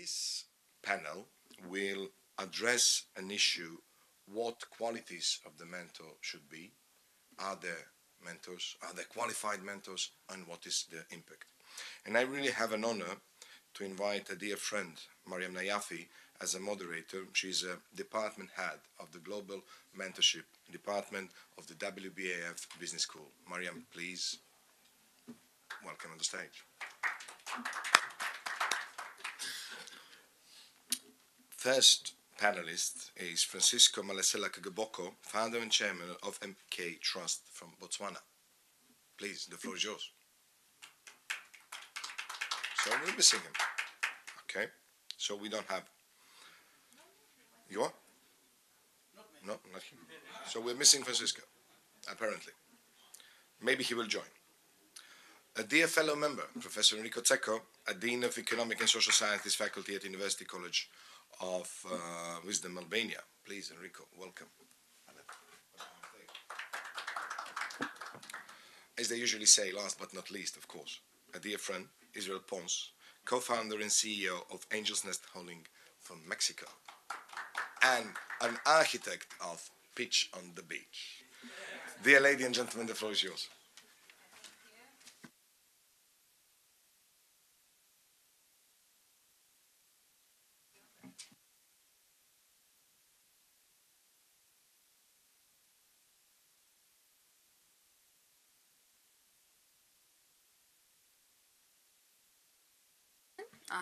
This panel will address an issue: what qualities of the mentor should be, are there mentors, are there qualified mentors, and what is the impact. And I really have an honor to invite a dear friend, Mariam Nayafi, as a moderator. She's a department head of the Global Mentorship Department of the WPF Business School. Mariam, please, welcome on the stage. First panelist is Francisco Malesela Kagaboko, founder and chairman of MK Trust from Botswana. Please, the floor is yours. So we're missing him. Okay, so we don't have. You are? No, not him. So we're missing Francisco, apparently. Maybe he will join. A dear fellow member, Professor Enrico Zecco, a Dean of Economic and Social Sciences Faculty at University College of Wisdom, Albania. Please, Enrico, welcome. As they usually say, last but not least, of course, a dear friend, Israel Pons, co-founder and CEO of Angel's Nest Holding from Mexico, and an architect of Pitch on the Beach. Dear ladies and gentlemen, the floor is yours.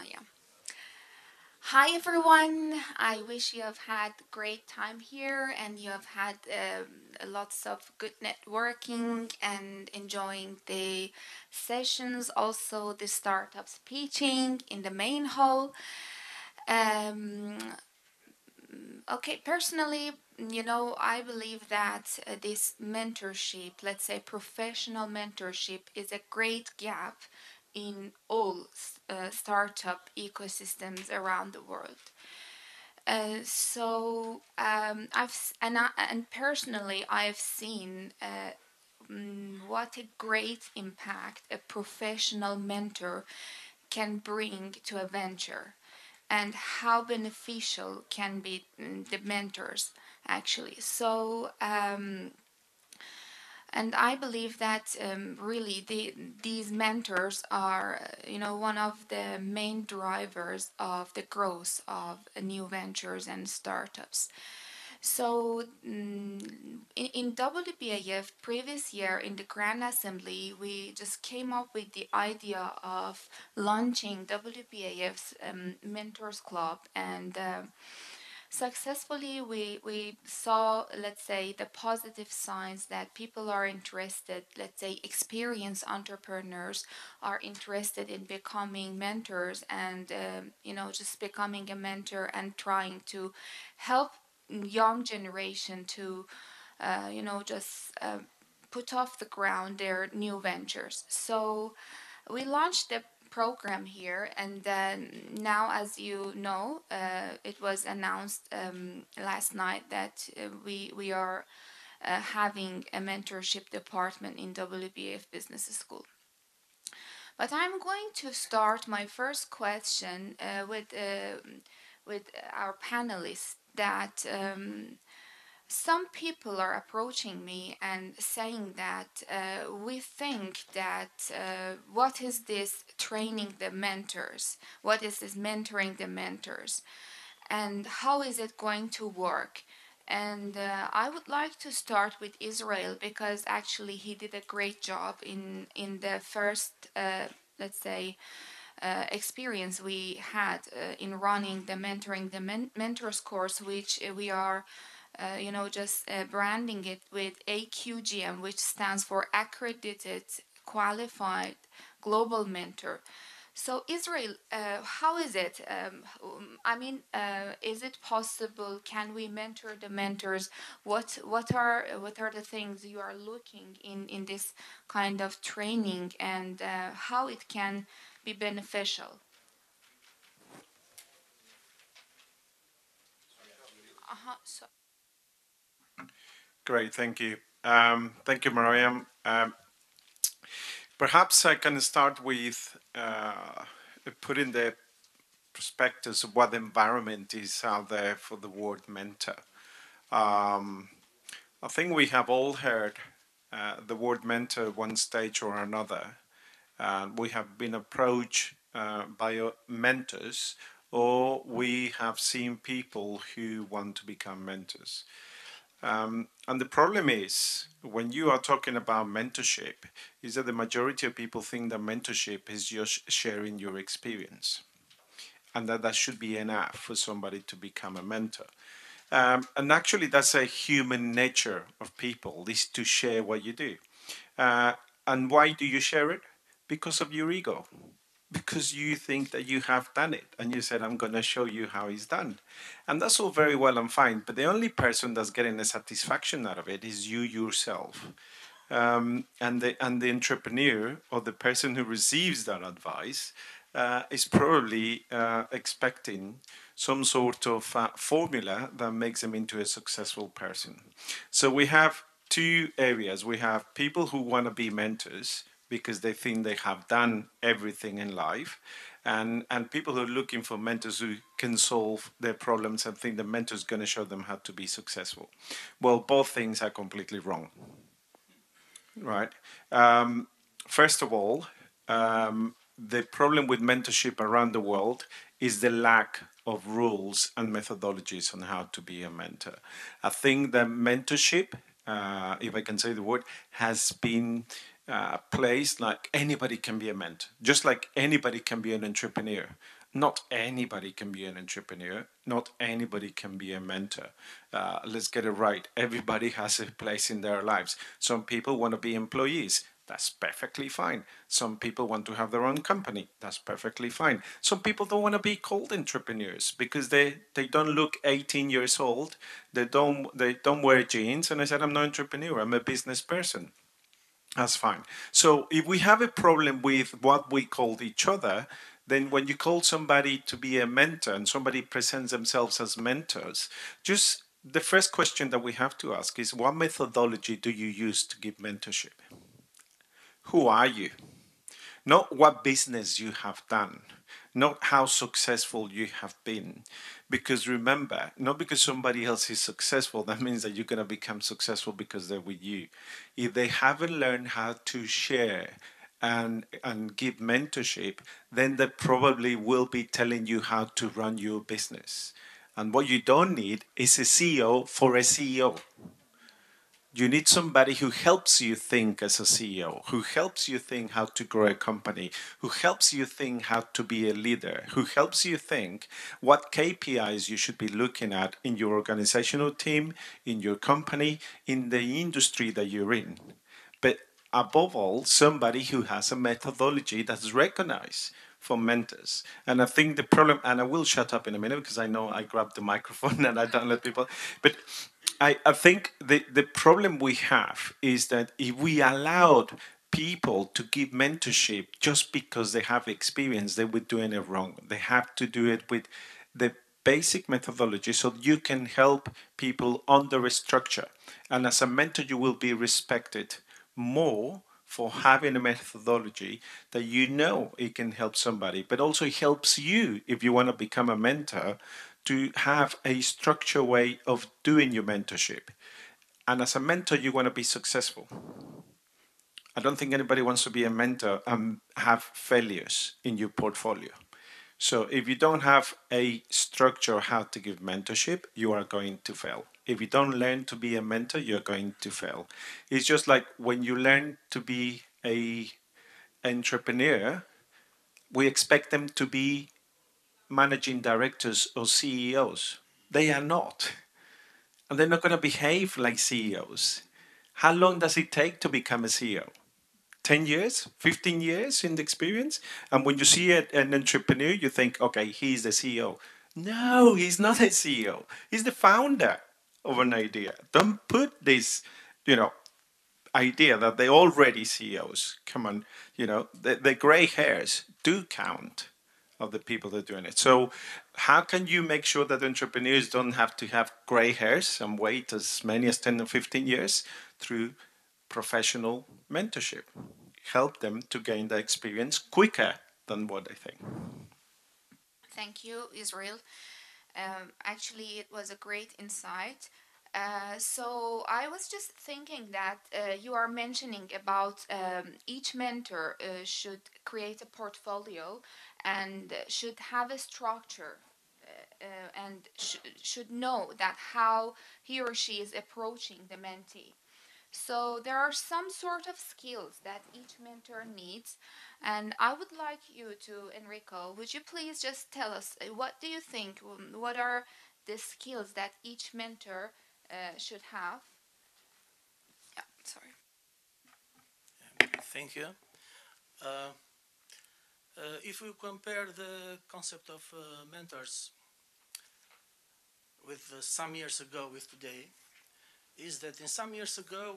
Yeah. Hi everyone. I wish you have had great time here and you have had lots of good networking and enjoying the sessions, also the startups pitching in the main hall. Um, okay, personally, I believe that this mentorship, let's say professional mentorship, is a great gap in all startup ecosystems around the world. And personally, I've seen what a great impact a professional mentor can bring to a venture, and how beneficial can be the mentors actually. And I believe that really these mentors are, one of the main drivers of the growth of new ventures and startups. So in WPAF previous year in the Grand Assembly, we just came up with the idea of launching WPAF's Mentors Club, and successfully we saw, let's say, the positive signs that people are interested, let's say experienced entrepreneurs are interested in becoming mentors, and just becoming a mentor and trying to help young generation to just put off the ground their new ventures. So we launched the program here, and then now, as you know, it was announced last night that we are having a mentorship department in WPF Business School. But I'm going to start my first question with our panelists, that some people are approaching me and saying that we think that what is this training the mentors? What is this mentoring the mentors? And how is it going to work? And I would like to start with Israel, because actually he did a great job in the first, let's say, experience we had in running the mentoring the mentors course, which we are just branding it with AQGM, which stands for Accredited Qualified Global Mentor. So Israel, how is it? Is it possible? Can we mentor the mentors? What are the things you are looking in this kind of training, and how it can be beneficial? So Great, thank you. Thank you, Mariam. Perhaps I can start with putting the prospectus of what the environment is out there for the word mentor. Um, I think we have all heard the word mentor one stage or another. We have been approached by mentors, or we have seen people who want to become mentors. And the problem is, when you are talking about mentorship, is that the majority of people think that mentorship is just sharing your experience, and that should be enough for somebody to become a mentor. And actually, that's a human nature of people, is to share what you do. Uh, and why do you share it? Because of your ego. Because you think that you have done it. And you said, I'm going to show you how it's done. And that's all very well and fine. But the only person that's getting a satisfaction out of it is you yourself. And the entrepreneur or the person who receives that advice is probably expecting some sort of formula that makes them into a successful person. So we have two areas. We have people who want to be mentors because they think they have done everything in life, and people who are looking for mentors who can solve their problems and think the mentor is going to show them how to be successful. Well, both things are completely wrong. Right. Um, First of all, the problem with mentorship around the world is the lack of rules and methodologies on how to be a mentor. I think that mentorship, if I can say the word, has been placed like anybody can be a mentor, just like anybody can be an entrepreneur. Not anybody can be an entrepreneur. Not anybody can be a mentor. Let's get it right. Everybody has a place in their lives. Some people want to be employees. That's perfectly fine. Some people want to have their own company. That's perfectly fine. Some people don't want to be called entrepreneurs because they don't look 18 years old. They don't wear jeans. And I said, I'm not an entrepreneur. I'm a business person. That's fine. So if we have a problem with what we call each other, then when you call somebody to be a mentor and somebody presents themselves as mentors, just the first question that we have to ask is, what methodology do you use to give mentorship? Who are you? Not what business you have done, not how successful you have been. Because remember, not because somebody else is successful, that means that you're going to become successful because they're with you. If they haven't learned how to share and give mentorship, then they probably will be telling you how to run your business. And what you don't need is a CEO for a CEO. You need somebody who helps you think as a CEO, who helps you think how to grow a company, who helps you think how to be a leader, who helps you think what KPIs you should be looking at in your organizational team, in your company, in the industry that you're in. But above all, somebody who has a methodology that's recognized for mentors. And I think the problem, and I will shut up in a minute because I know I grabbed the microphone and I don't let people, but I think the problem we have is that if we allowed people to give mentorship just because they have experience, they would doing it wrong. They have to do it with the basic methodology so you can help people under a structure. And as a mentor, you will be respected more for having a methodology that you know it can help somebody, but also it helps you if you want to become a mentor to have a structured way of doing your mentorship. And as a mentor, you want to be successful. I don't think anybody wants to be a mentor and have failures in your portfolio. So if you don't have a structure how to give mentorship, you are going to fail. If you don't learn to be a mentor, you're going to fail. It's just like when you learn to be a entrepreneur, we expect them to be managing directors or CEOs. They are not. And they're not going to behave like CEOs. How long does it take to become a CEO? 10 years, 15 years in the experience? And when you see an entrepreneur, you think, okay, he's the CEO. No, he's not a CEO. He's the founder of an idea. Don't put this, you know, idea that they're already CEOs. Come on, the gray hairs do count of the people that are doing it. So how can you make sure that entrepreneurs don't have to have gray hairs and wait as many as 10 or 15 years? Through professional mentorship. Help them to gain the experience quicker than what they think. Thank you, Israel. Actually, it was a great insight. So I was just thinking that you are mentioning about each mentor should create a portfolio and should have a structure and should know that how he or she is approaching the mentee. So there are some sort of skills that each mentor needs, and I would like you to, Enrico, would you please just tell us what do you think? What are the skills that each mentor should have? Yeah, sorry. Thank you. Uh, if we compare the concept of mentors with some years ago with today, is that in some years ago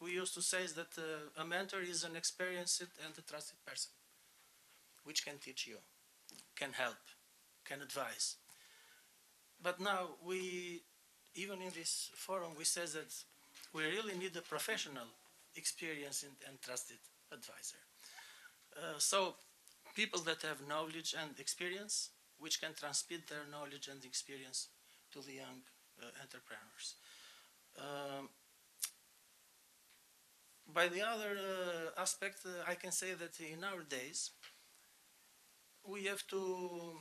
we used to say that a mentor is an experienced and a trusted person, which can teach you, can help, can advise. But now we, even in this forum, we say that we really need a professional, experienced and trusted advisor. So people that have knowledge and experience, which can transmit their knowledge and experience to the young entrepreneurs. Um, by the other aspect, I can say that in our days, we have to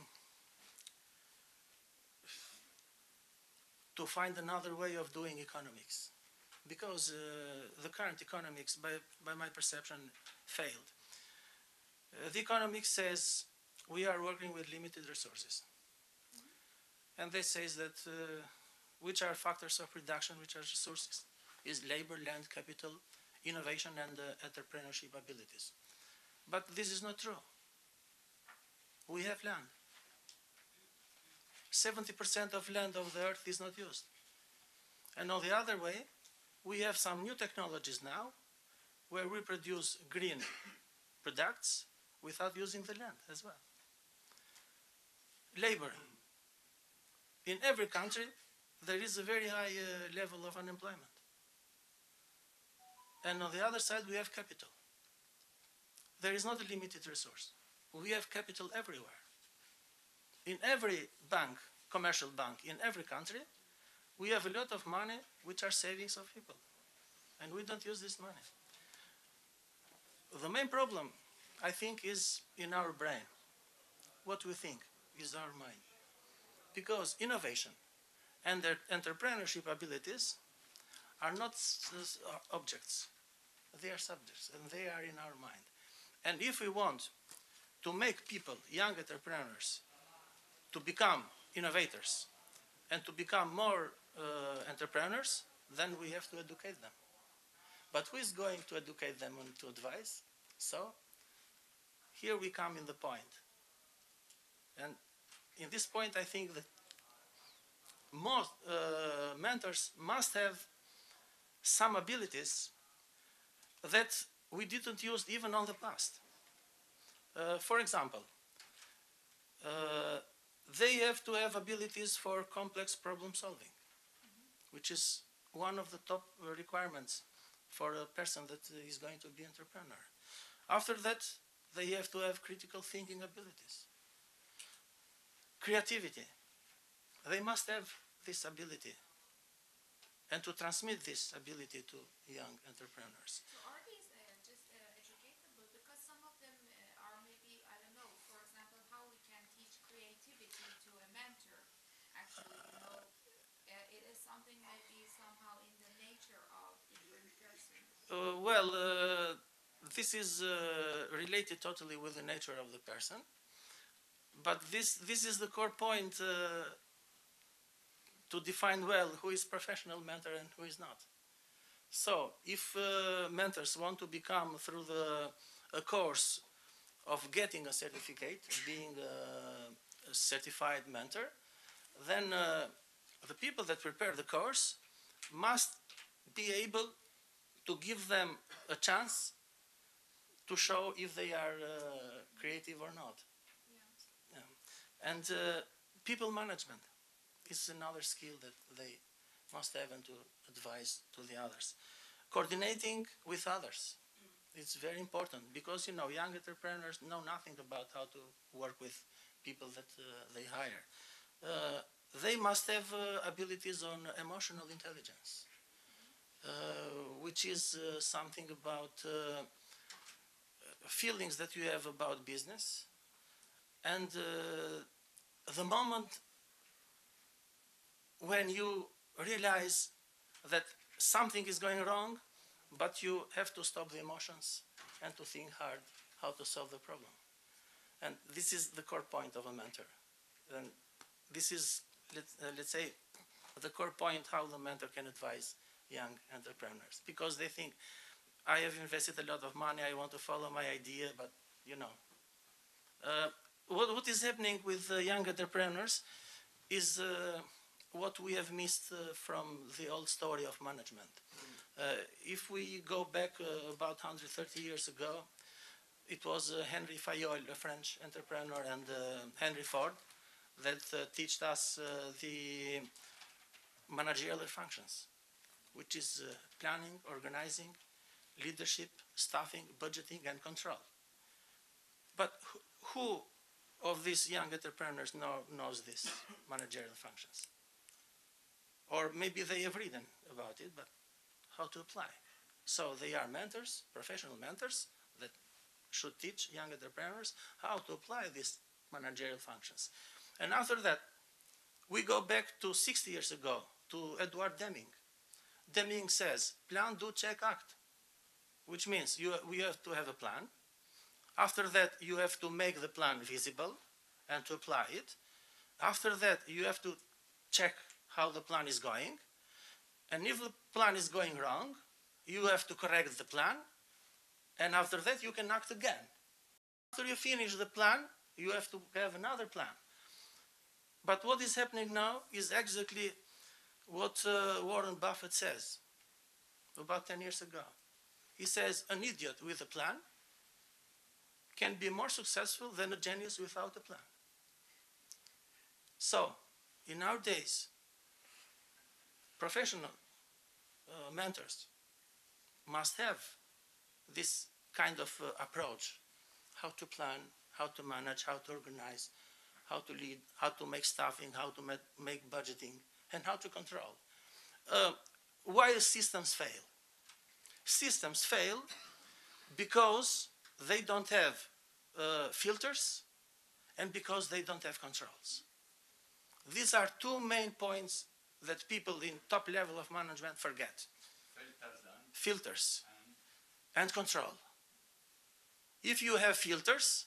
find another way of doing economics, because the current economics, by my perception, failed. The economics says we are working with limited resources, and they says that which are factors of production, which are resources, is labor, land, capital, innovation, and entrepreneurship abilities. But this is not true. We have land. 70% of land of the earth is not used. And on the other way, we have some new technologies now where we produce green products without using the land as well. Labor. In every country, there is a very high level of unemployment. And on the other side, we have capital. There is not a limited resource. We have capital everywhere. In every bank, commercial bank, in every country, we have a lot of money which are savings of people. And we don't use this money. The main problem, I think, is in our brain. What we think is our mind. Because innovation and their entrepreneurship abilities are not objects. They are subjects, and they are in our mind. And if we want to make people, young entrepreneurs, to become innovators and to become more entrepreneurs, then we have to educate them. But who is going to educate them and to advise? So here we come in the point. And in this point, I think that most mentors must have some abilities that we didn't use even on the past. For example, uh, they have to have abilities for complex problem solving, which is one of the top requirements for a person that is going to be an entrepreneur. After that, they have to have critical thinking abilities. Creativity. They must have this ability and to transmit this ability to young entrepreneurs. So are these just educatable? Because some of them are maybe, I don't know, for example, how we can teach creativity to a mentor. Actually, it is something maybe somehow in the nature of different persons. Well, this is related totally with the nature of the person, but this is the core point to define well who is professional mentor and who is not. So, if mentors want to become through a course of getting a certificate, being a certified mentor, then the people that prepare the course must be able to give them a chance to show if they are creative or not. Yeah. Yeah. And people management is another skill that they must have and to advise to the others. Coordinating with others. It's very important because young entrepreneurs know nothing about how to work with people that they hire. They must have abilities on emotional intelligence, which is something about feelings that you have about business. And the moment when you realize that something is going wrong, but you have to stop the emotions and to think hard how to solve the problem. And this is the core point of a mentor. And this is, let's say, the core point how the mentor can advise young entrepreneurs. Because they think, I have invested a lot of money, I want to follow my idea, but you know. What is happening with young entrepreneurs is what we have missed from the old story of management. If we go back about 130 years ago, it was Henry Fayol, a French entrepreneur, and Henry Ford that taught us the managerial functions, which is planning, organizing, leadership, staffing, budgeting, and control. But who of these young entrepreneurs knows these managerial functions? Or maybe they have written about it, but how to apply? So they are mentors, professional mentors, that should teach young entrepreneurs how to apply these managerial functions. And after that, we go back to 60 years ago, to Edward Deming. Deming says, plan, do, check, act, which means we have to have a plan. After that, you have to make the plan visible and to apply it. After that, you have to check how the plan is going. And if the plan is going wrong, you have to correct the plan. And after that, you can act again. After you finish the plan, you have to have another plan. But what is happening now is exactly what Warren Buffett says about 10 years ago. He says, an idiot with a plan can be more successful than a genius without a plan. So, in our days, professional mentors must have this kind of approach, how to plan, how to manage, how to organize, how to lead, how to make staffing, how to make budgeting, and how to control. Why systems fail? Systems fail because they don't have filters and because they don't have controls. These are two main points that people in top level of management forget. Filters and control. If you have filters,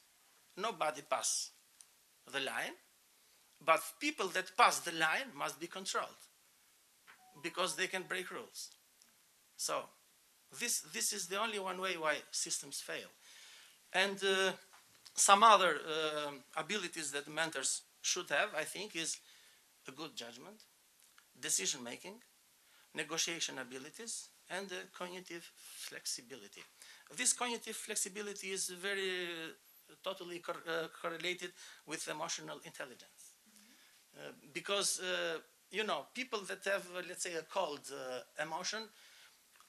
nobody passes the line, but people that pass the line must be controlled because they can break rules. So this is the only one way why systems fail. And some other abilities that mentors should have, I think, is a good judgment, decision making, negotiation abilities, and cognitive flexibility. This cognitive flexibility is very totally correlated with emotional intelligence. Because, you know, people that have, let's say, a cold emotion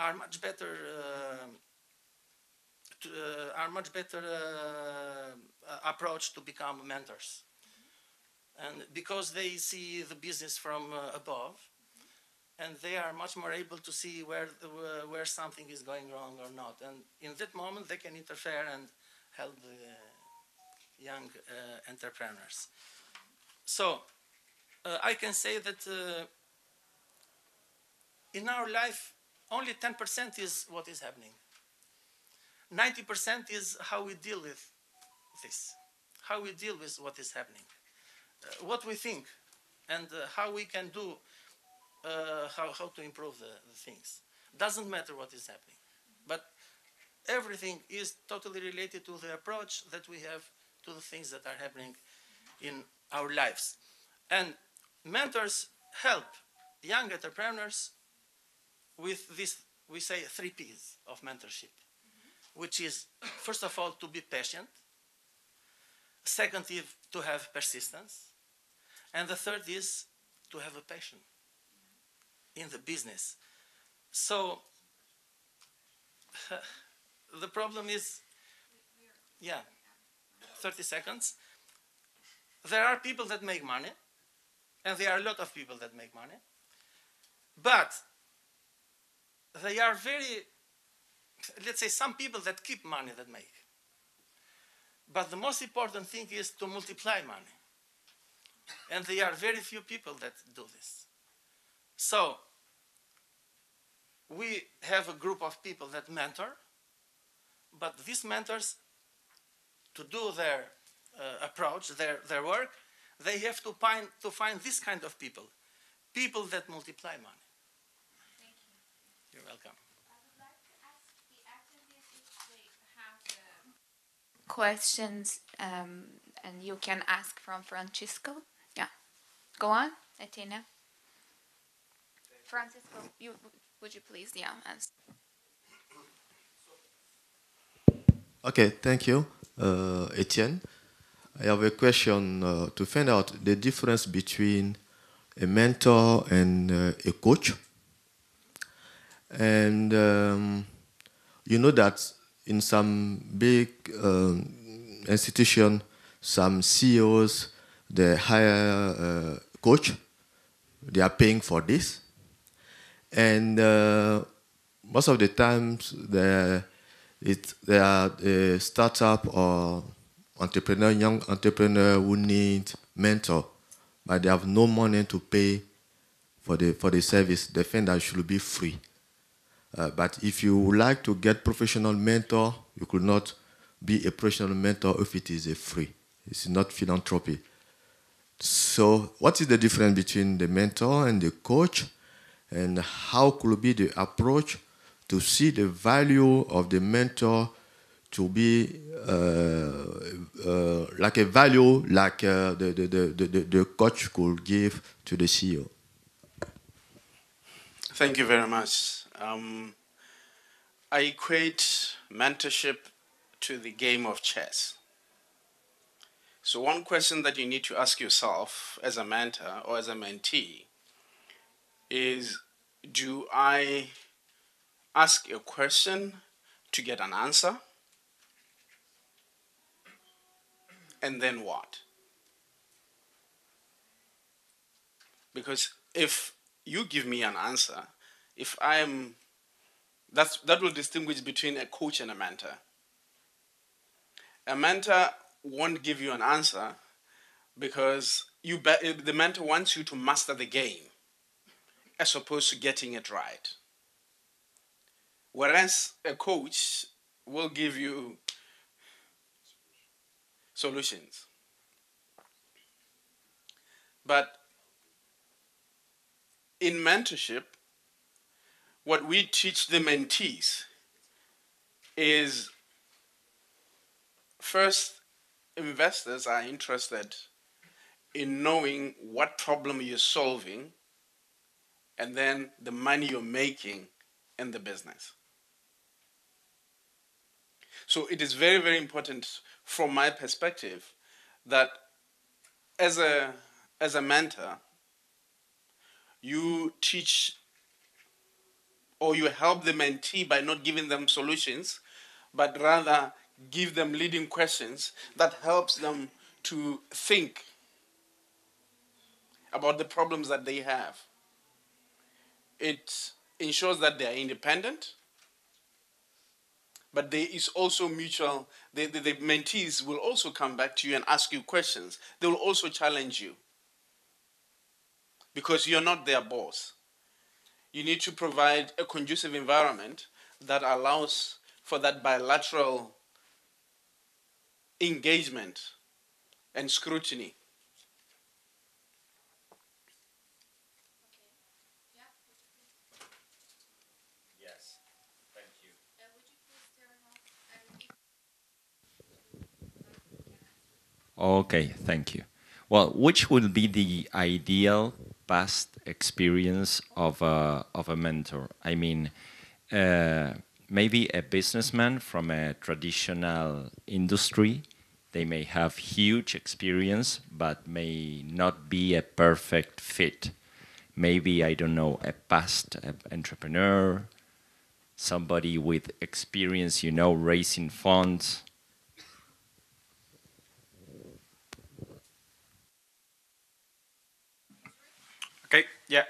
are much better approach to become mentors. And because they see the business from above, and they are much more able to see where something is going wrong or not. And in that moment, they can interfere and help the young entrepreneurs. So I can say that in our life, only 10% is what is happening. 90% is how we deal with this, how we deal with what is happening, what we think, and how we can do, how to improve the things. Doesn't matter what is happening, but everything is totally related to the approach that we have to the things that are happening in our lives. And mentors help young entrepreneurs with this, we say, 3 Ps of mentorship, which is, first of all, to be patient. Second is to have persistence. And the third is to have a passion in the business. So the problem is, yeah, 30 seconds. There are people that make money, and there are a lot of people that make money, but they are very, let's say, some people that keep money that make. But the most important thing is to multiply money. And there are very few people that do this. So we have a group of people that mentor, but these mentors, to do their approach, their work, they have to find this kind of people, people that multiply money. Thank you. You're welcome. I would like to ask the attendees if they have questions, and you can ask from Francisco. Yeah, go on, Athena. Francisco, would you please, yeah, answer. Okay, thank you, Etienne. I have a question to find out the difference between a mentor and a coach. And you know that in some big institution, some CEOs, they hire a coach. They are paying for this. And most of the times, they are a startup or entrepreneur, young entrepreneur who need mentor, but they have no money to pay for the service. They think that should be free. But if you would like to get professional mentor, you could not be a professional mentor if it is a free. It's not philanthropy. So what is the difference between the mentor and the coach? And how could be the approach to see the value of the mentor to be like a value like the coach could give to the CEO? Thank you very much. I equate mentorship to the game of chess. So one question that you need to ask yourself as a mentor or as a mentee is, do I ask a question to get an answer? And then what? Because if you give me an answer, if I am, that will distinguish between a coach and a mentor. A mentor won't give you an answer because the mentor wants you to master the game as opposed to getting it right. Whereas a coach will give you solutions. But in mentorship, what we teach the mentees is, first, investors are interested in knowing what problem you're solving and then the money you're making in the business. So it is very, very important from my perspective that as a mentor, you teach or you help the mentee by not giving them solutions, but rather give them leading questions that helps them to think about the problems that they have. It ensures that they are independent, but there is also mutual, the mentees will also come back to you and ask you questions. They will also challenge you because you're not their boss. You need to provide a conducive environment that allows for that bilateral engagement and scrutiny. Yes, thank you. Okay, thank you. Well, which would be the ideal past experience of a mentor? I mean, maybe a businessman from a traditional industry, they may have huge experience, but may not be a perfect fit. Maybe, I don't know, a past entrepreneur, somebody with experience, you know, raising funds. Okay, yeah.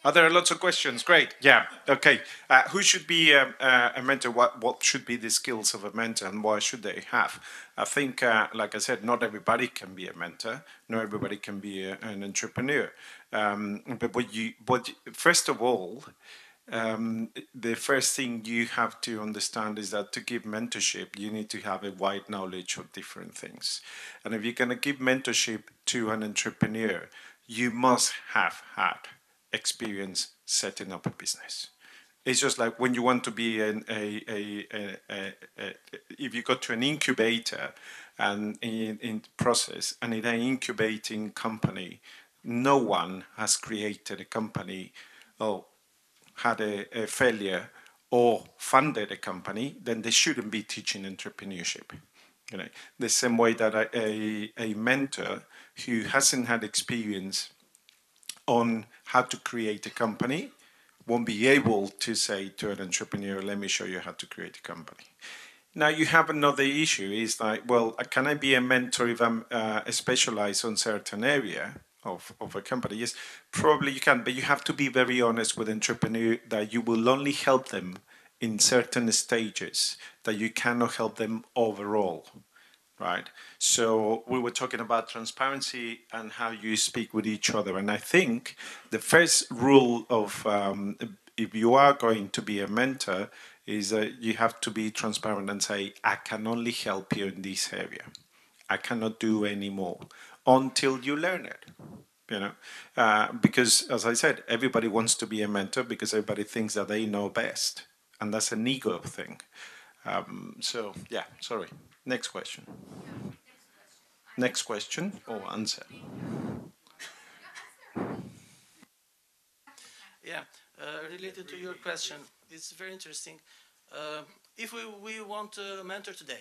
Oh, there are lots of questions. Great. Yeah. Okay. Who should be a mentor? What should be the skills of a mentor, and what should they have? I think, like I said, not everybody can be a mentor. Not everybody can be an entrepreneur. But first of all, the first thing you have to understand is that to give mentorship, you need to have a wide knowledge of different things. And if you're going to give mentorship to an entrepreneur, you must have had experience setting up a business. It's just like when you want to be if you go to an incubator and in process, and in an incubating company, no one has created a company or had a failure or funded a company, then they shouldn't be teaching entrepreneurship. You know, the same way that a mentor who hasn't had experience on how to create a company won't be able to say to an entrepreneur, let me show you how to create a company. Now you have another issue is like, well, can I be a mentor if I'm specialized on certain area of a company? Yes, probably you can, but you have to be very honest with entrepreneur that you will only help them in certain stages, that you cannot help them overall. Right. So we were talking about transparency and how you speak with each other. And I think the first rule of if you are going to be a mentor is that you have to be transparent and say, I can only help you in this area. I cannot do any more until you learn it. You know, because as I said, everybody wants to be a mentor because everybody thinks that they know best, and that's an ego thing. So yeah, sorry. Next question. Next question or answer. Yeah, related to your question, it's very interesting. If we want a mentor today,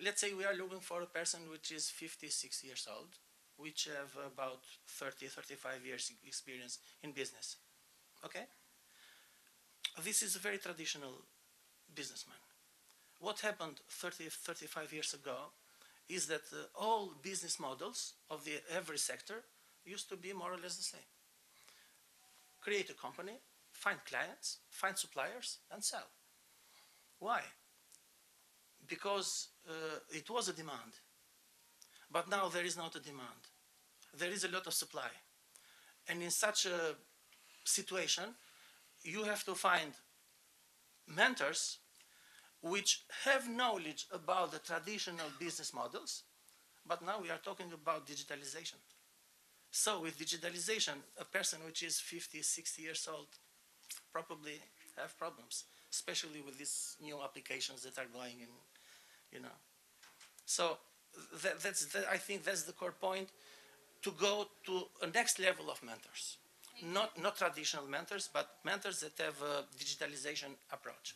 let's say we are looking for a person which is 50, 60 years old, which have about 30, 35 years experience in business. Okay? This is a very traditional businessman. What happened 30, 35 years ago is that all business models of every sector used to be more or less the same. Create a company, find clients, find suppliers, and sell. Why? Because it was a demand. But now there is not a demand. There is a lot of supply. And in such a situation, you have to find mentors which have knowledge about the traditional business models, but now we are talking about digitalization. So with digitalization, a person which is 50, 60 years old probably have problems, especially with these new applications that are going in, you know. So I think that's the core point, to go to a next level of mentors. Not traditional mentors, but mentors that have a digitalization approach.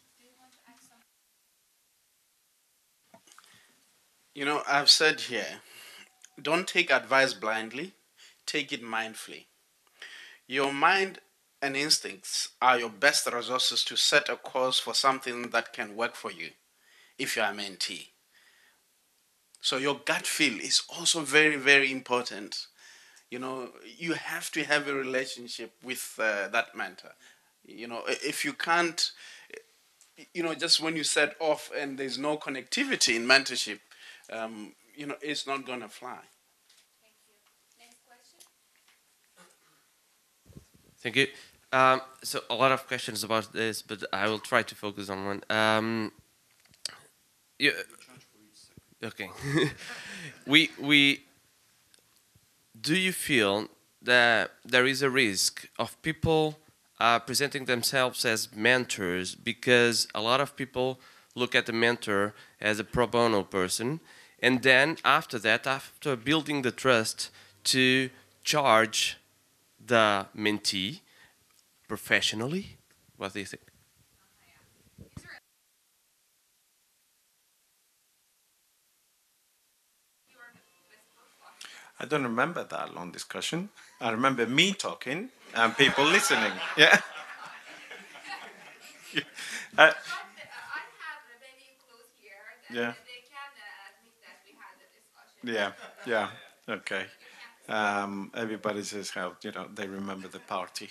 You know, I've said here, don't take advice blindly, take it mindfully. Your mind and instincts are your best resources to set a course for something that can work for you if you are a mentee. So your gut feel is also very, very important. You know, you have to have a relationship with that mentor. You know, if you can't, you know, just when you set off and there's no connectivity in mentorship, you know, it's not going to fly. Thank you. So a lot of questions about this, but I will try to focus on one. Yeah, okay. We do you feel that there is a risk of people presenting themselves as mentors because a lot of people look at the mentor as a pro bono person, and then after that, after building the trust, to charge the mentee professionally? What do you think? I don't remember that long discussion. I remember me talking and people listening. Yeah. uh, yeah. Yeah. Yeah. Okay. Everybody says how, they remember the party.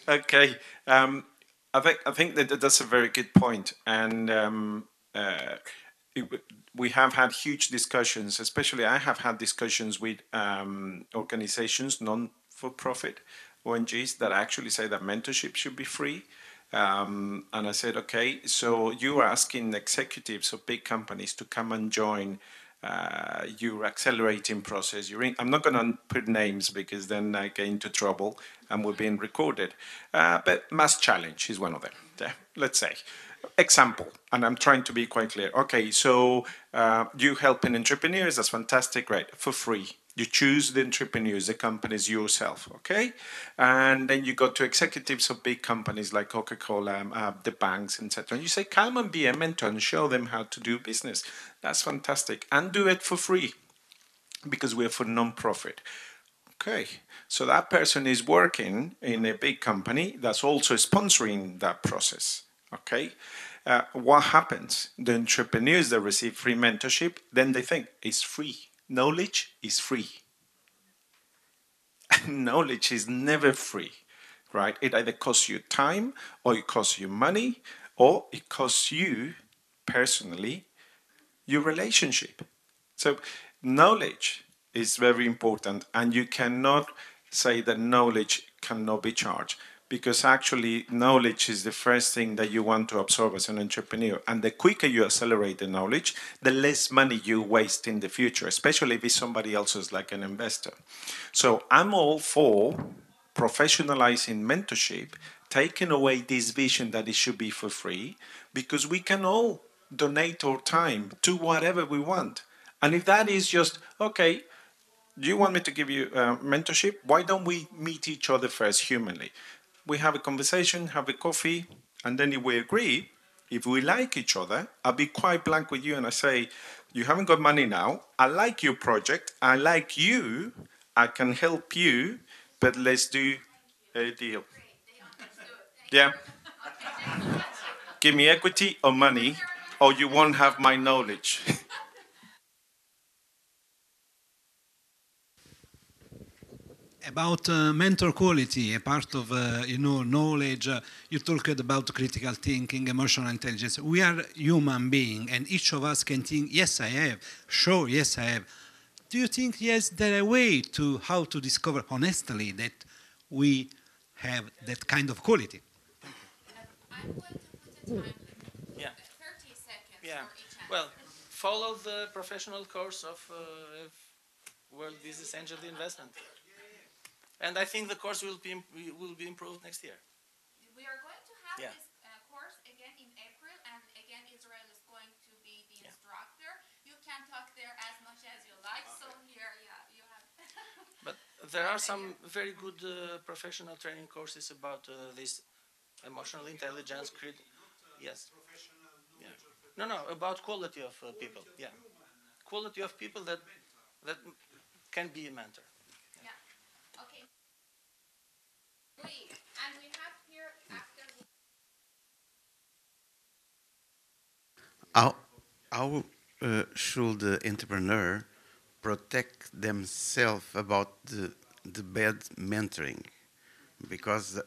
Okay. I think that's a very good point, and it- we have had huge discussions. Especially, I have had discussions with organizations, non-for-profit ONGs, that actually say that mentorship should be free. And I said, okay, so you are asking executives of big companies to come and join your accelerating process. I'm not going to put names because then I get into trouble and we're being recorded. But Mass Challenge is one of them. Yeah, let's say. Example, and I'm trying to be quite clear. Okay, so you helping entrepreneurs, that's fantastic, right? For free. You choose the entrepreneurs, the companies yourself, okay? And then you go to executives of big companies like Coca-Cola, the banks, etc. And you say, come and be a mentor and show them how to do business. That's fantastic. And do it for free because we're for non-profit. Okay, so that person is working in a big company that's also sponsoring that process. Okay, what happens? The entrepreneurs that receive free mentorship, then they think it's free. Knowledge is free. Knowledge is never free, right? It either costs you time, or it costs you money, or it costs you personally your relationship. So, knowledge is very important, and you cannot say that knowledge cannot be charged, because actually, knowledge is the first thing that you want to absorb as an entrepreneur. And the quicker you accelerate the knowledge, the less money you waste in the future, especially if it's somebody else's, like an investor. So, I'm all for professionalizing mentorship, taking away this vision that it should be for free, because we can all donate our time to whatever we want. And if that is just, okay, do you want me to give you mentorship? Why don't we meet each other first humanly? We have a conversation, have a coffee, and then if we agree, if we like each other, I'll be quite blank with you and I say, you haven't got money now. I like your project. I like you. I can help you, but let's do a deal. Yeah. Give me equity or money, or you won't have my knowledge. About mentor quality, a part of knowledge. You talked about critical thinking, emotional intelligence. We are human beings, and each of us can think. Yes, I have. Sure, yes, I have. Do you think yes, there a way to how to discover honestly that we have that kind of quality? I'm going to put a time limit. Yeah. 30 seconds Yeah. for each answer. Well, follow the professional course of World Business Angel Investment, and I think the course will be improved next year. We are going to have Yeah. this course again in April, and again, Israel is going to be the instructor. You can talk there as much as you like. So here, yeah, you have. But there are some very good professional training courses about this emotional intelligence. Yes. Yeah. No, no, about quality of people. Yeah, quality of people that can be a mentor. Yeah. Okay. And we have here after. How, how should the entrepreneur protect themselves about the bad mentoring? Because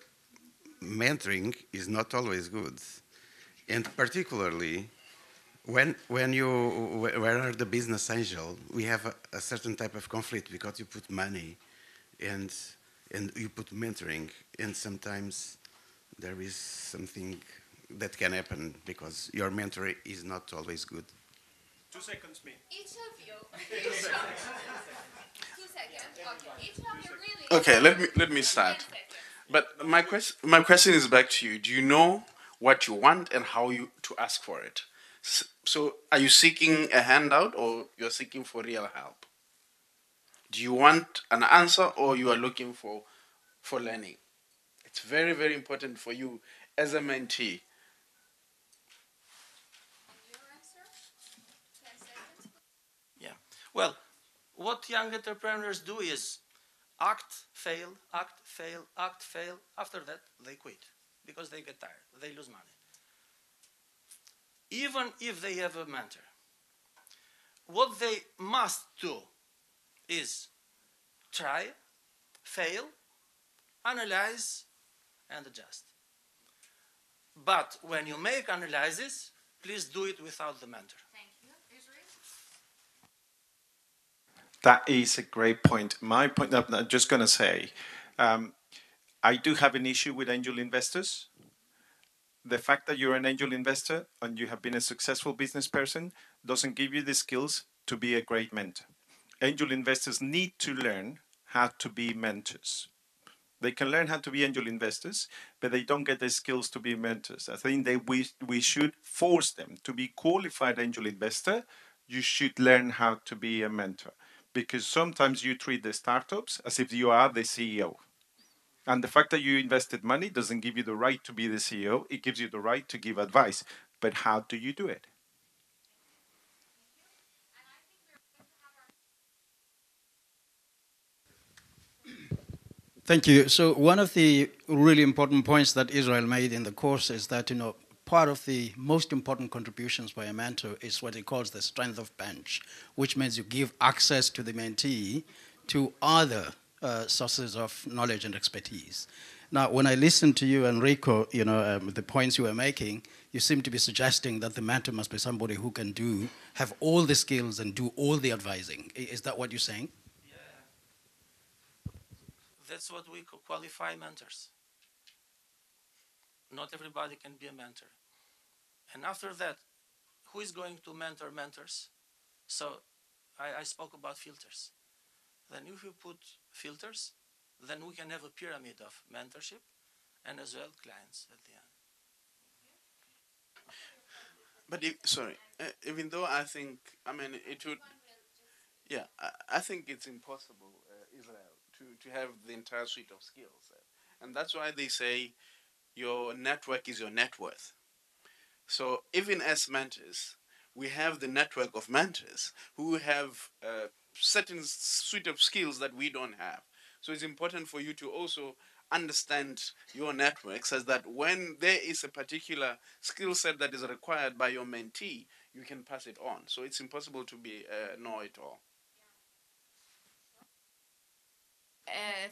mentoring is not always good. And particularly when when are the business angel, we have a certain type of conflict because you put money and you put mentoring, and sometimes there is something that can happen because your mentor is not always good. 2 seconds, me. Each of you. Each of 2 seconds. Okay. Each of you really. Okay, let me 10 start. seconds. But my question is back to you. Do you know what you want and how you to ask for it? So are you seeking a handout or you're seeking for real help? Do you want an answer or you are looking for learning? It's very, very important for you as a mentee. Your answer? 10 seconds. Yeah. Well, what young entrepreneurs do is act, fail, act, fail, act, fail. After that, they quit because they get tired. They lose money. Even if they have a mentor, what they must do is try, fail, analyze, and adjust. But when you make analysis, please do it without the mentor. That is a great point. My point, I'm just going to say, I do have an issue with angel investors. The fact that you're an angel investor and you have been a successful business person doesn't give you the skills to be a great mentor. Angel investors need to learn how to be mentors. They can learn how to be angel investors, but they don't get the skills to be mentors. I think that we should force them to be qualified angel investor. You should learn how to be a mentor, because sometimes you treat the startups as if you are the CEO. And the fact that you invested money doesn't give you the right to be the CEO. It gives you the right to give advice. But how do you do it? Thank you. So one of the really important points that Israel made in the course is that, part of the most important contributions by a mentor is what he calls the strength of bench, which means you give access to the mentee to other sources of knowledge and expertise. Now, when I listen to you, Enrico, the points you were making, you seem to be suggesting that the mentor must be somebody who can have all the skills and do all the advising. Is that what you're saying? That's what we qualify mentors. Not everybody can be a mentor. And after that, who is going to mentor mentors? So I spoke about filters. Then if you put filters, then we can have a pyramid of mentorship and as well clients at the end. But sorry, even though I think, I mean, it would, yeah, I think it's impossible, Israel, to have the entire suite of skills. And that's why they say your network is your net worth. So even as mentors, we have the network of mentors who have a certain suite of skills that we don't have. So it's important for you to also understand your network, so that when there is a particular skill set that is required by your mentee, you can pass it on. So it's impossible to be know-it-all.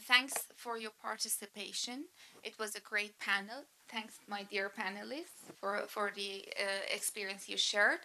Thanks for your participation. It was a great panel. Thanks, my dear panelists, for the experience you shared.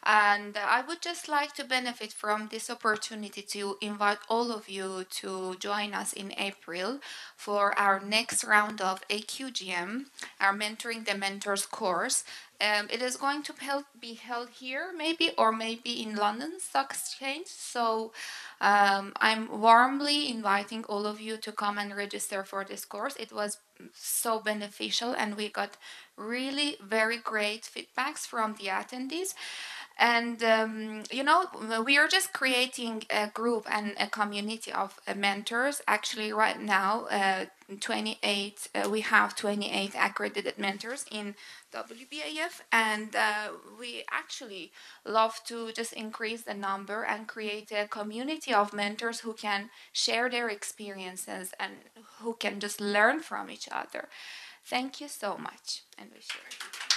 And I would just like to benefit from this opportunity to invite all of you to join us in April for our next round of AQGM, our Mentoring the Mentors course. It is going to be held here, maybe, or maybe in London Stock Exchange. So I'm warmly inviting all of you to come and register for this course. It was so beneficial, and we got really very great feedbacks from the attendees. And we are just creating a group and a community of mentors. Actually, right now, 28 we have 28 accredited mentors in WPF, and we actually love to just increase the number and create a community of mentors who can share their experiences and who can just learn from each other. Thank you so much, and we share.